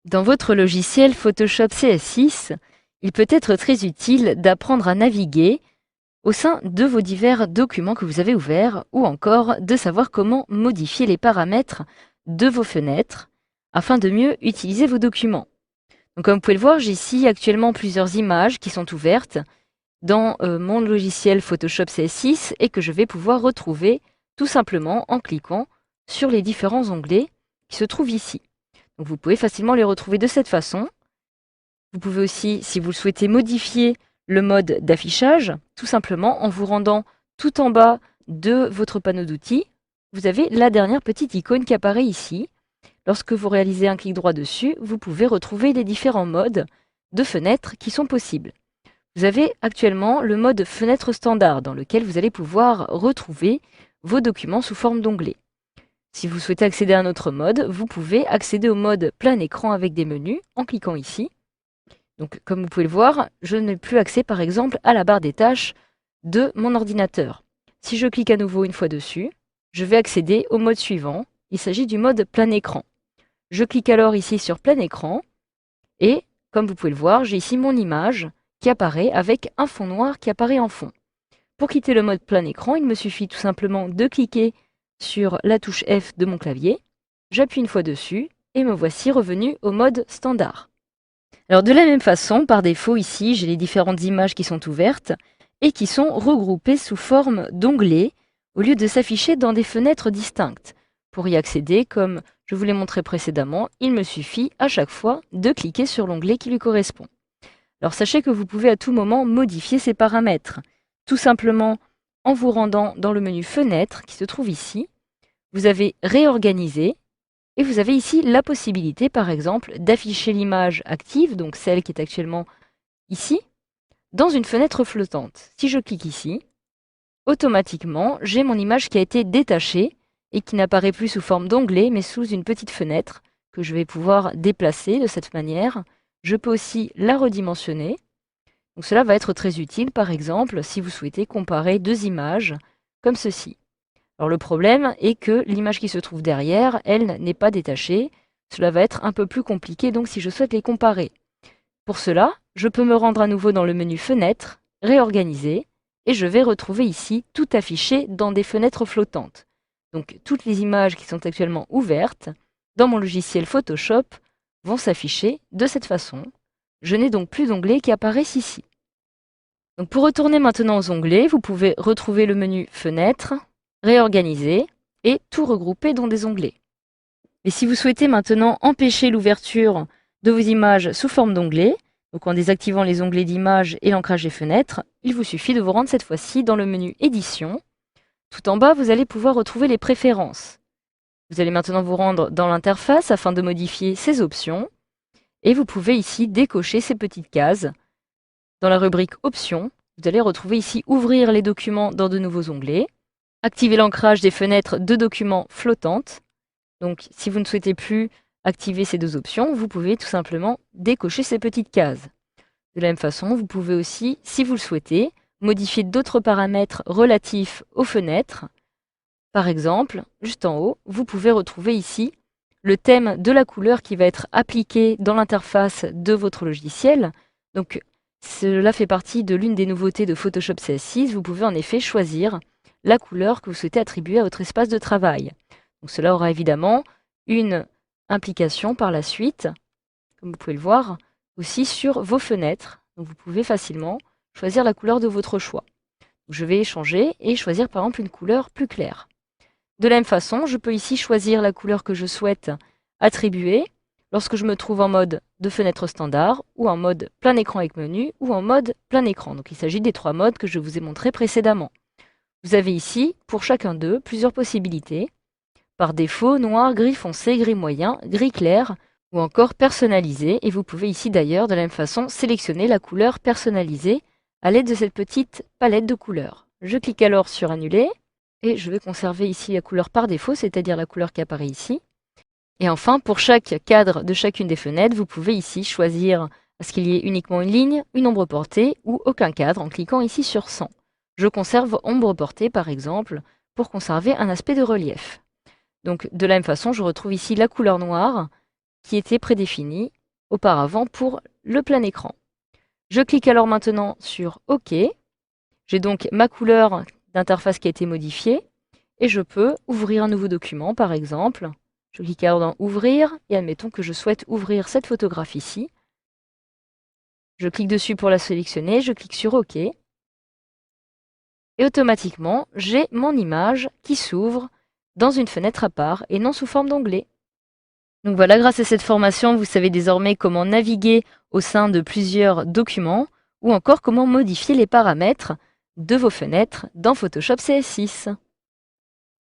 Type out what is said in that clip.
Dans votre logiciel Photoshop CS6, il peut être très utile d'apprendre à naviguer au sein de vos divers documents que vous avez ouverts ou encore de savoir comment modifier les paramètres de vos fenêtres afin de mieux utiliser vos documents. Donc, comme vous pouvez le voir, j'ai ici actuellement plusieurs images qui sont ouvertes dans mon logiciel Photoshop CS6 et que je vais pouvoir retrouver tout simplement en cliquant sur les différents onglets qui se trouvent ici. Donc vous pouvez facilement les retrouver de cette façon. Vous pouvez aussi, si vous le souhaitez, modifier le mode d'affichage, tout simplement en vous rendant tout en bas de votre panneau d'outils. Vous avez la dernière petite icône qui apparaît ici. Lorsque vous réalisez un clic droit dessus, vous pouvez retrouver les différents modes de fenêtres qui sont possibles. Vous avez actuellement le mode fenêtre standard dans lequel vous allez pouvoir retrouver vos documents sous forme d'onglets. Si vous souhaitez accéder à un autre mode, vous pouvez accéder au mode plein écran avec des menus en cliquant ici. Donc, comme vous pouvez le voir, je n'ai plus accès par exemple à la barre des tâches de mon ordinateur. Si je clique à nouveau une fois dessus, je vais accéder au mode suivant. Il s'agit du mode plein écran. Je clique alors ici sur plein écran et, comme vous pouvez le voir, j'ai ici mon image qui apparaît avec un fond noir qui apparaît en fond. Pour quitter le mode plein écran, il me suffit tout simplement de cliquer sur la touche F de mon clavier, j'appuie une fois dessus et me voici revenu au mode standard. Alors de la même façon, par défaut ici, j'ai les différentes images qui sont ouvertes et qui sont regroupées sous forme d'onglets au lieu de s'afficher dans des fenêtres distinctes. Pour y accéder, comme je vous l'ai montré précédemment, il me suffit à chaque fois de cliquer sur l'onglet qui lui correspond. Alors sachez que vous pouvez à tout moment modifier ces paramètres, tout simplement en vous rendant dans le menu Fenêtre qui se trouve ici. Vous avez Réorganiser et vous avez ici la possibilité, par exemple, d'afficher l'image active, donc celle qui est actuellement ici, dans une fenêtre flottante. Si je clique ici, automatiquement, j'ai mon image qui a été détachée et qui n'apparaît plus sous forme d'onglet, mais sous une petite fenêtre que je vais pouvoir déplacer de cette manière. Je peux aussi la redimensionner. Donc cela va être très utile, par exemple, si vous souhaitez comparer deux images comme ceci. Alors le problème est que l'image qui se trouve derrière, elle n'est pas détachée. Cela va être un peu plus compliqué donc si je souhaite les comparer. Pour cela, je peux me rendre à nouveau dans le menu Fenêtre, Réorganiser, et je vais retrouver ici tout affiché dans des fenêtres flottantes. Donc toutes les images qui sont actuellement ouvertes dans mon logiciel Photoshop vont s'afficher de cette façon. Je n'ai donc plus d'onglets qui apparaissent ici. Donc pour retourner maintenant aux onglets, vous pouvez retrouver le menu Fenêtre, Réorganiser et tout regrouper dans des onglets. Mais si vous souhaitez maintenant empêcher l'ouverture de vos images sous forme d'onglets, donc en désactivant les onglets d'image et l'ancrage des fenêtres, il vous suffit de vous rendre cette fois-ci dans le menu Édition. Tout en bas, vous allez pouvoir retrouver les préférences. Vous allez maintenant vous rendre dans l'interface afin de modifier ces options. Et vous pouvez ici décocher ces petites cases. Dans la rubrique Options, vous allez retrouver ici Ouvrir les documents dans de nouveaux onglets, activer l'ancrage des fenêtres de documents flottantes. Donc, si vous ne souhaitez plus activer ces deux options, vous pouvez tout simplement décocher ces petites cases. De la même façon, vous pouvez aussi, si vous le souhaitez, modifier d'autres paramètres relatifs aux fenêtres. Par exemple, juste en haut, vous pouvez retrouver ici le thème de la couleur qui va être appliqué dans l'interface de votre logiciel. Donc, cela fait partie de l'une des nouveautés de Photoshop CS6. Vous pouvez en effet choisir la couleur que vous souhaitez attribuer à votre espace de travail. Donc, cela aura évidemment une implication par la suite, comme vous pouvez le voir, aussi sur vos fenêtres. Donc, vous pouvez facilement choisir la couleur de votre choix. Donc, je vais changer et choisir par exemple une couleur plus claire. De la même façon, je peux ici choisir la couleur que je souhaite attribuer lorsque je me trouve en mode de fenêtre standard ou en mode plein écran avec menu ou en mode plein écran. Donc il s'agit des trois modes que je vous ai montrés précédemment. Vous avez ici, pour chacun d'eux, plusieurs possibilités. Par défaut, noir, gris foncé, gris moyen, gris clair ou encore personnalisé. Et vous pouvez ici d'ailleurs, de la même façon, sélectionner la couleur personnalisée à l'aide de cette petite palette de couleurs. Je clique alors sur Annuler. Et je vais conserver ici la couleur par défaut, c'est-à-dire la couleur qui apparaît ici. Et enfin, pour chaque cadre de chacune des fenêtres, vous pouvez ici choisir à ce qu'il y ait uniquement une ligne, une ombre portée ou aucun cadre en cliquant ici sur 100. Je conserve ombre portée par exemple pour conserver un aspect de relief. Donc de la même façon, je retrouve ici la couleur noire qui était prédéfini auparavant pour le plein écran. Je clique alors maintenant sur OK. J'ai donc ma couleur d'interface qui a été modifiée et je peux ouvrir un nouveau document par exemple. Je clique alors dans Ouvrir et admettons que je souhaite ouvrir cette photographie-ci. Je clique dessus pour la sélectionner, je clique sur OK. Et automatiquement, j'ai mon image qui s'ouvre dans une fenêtre à part et non sous forme d'onglet. Donc voilà, grâce à cette formation, vous savez désormais comment naviguer au sein de plusieurs documents ou encore comment modifier les paramètres de vos fenêtres dans Photoshop CS6.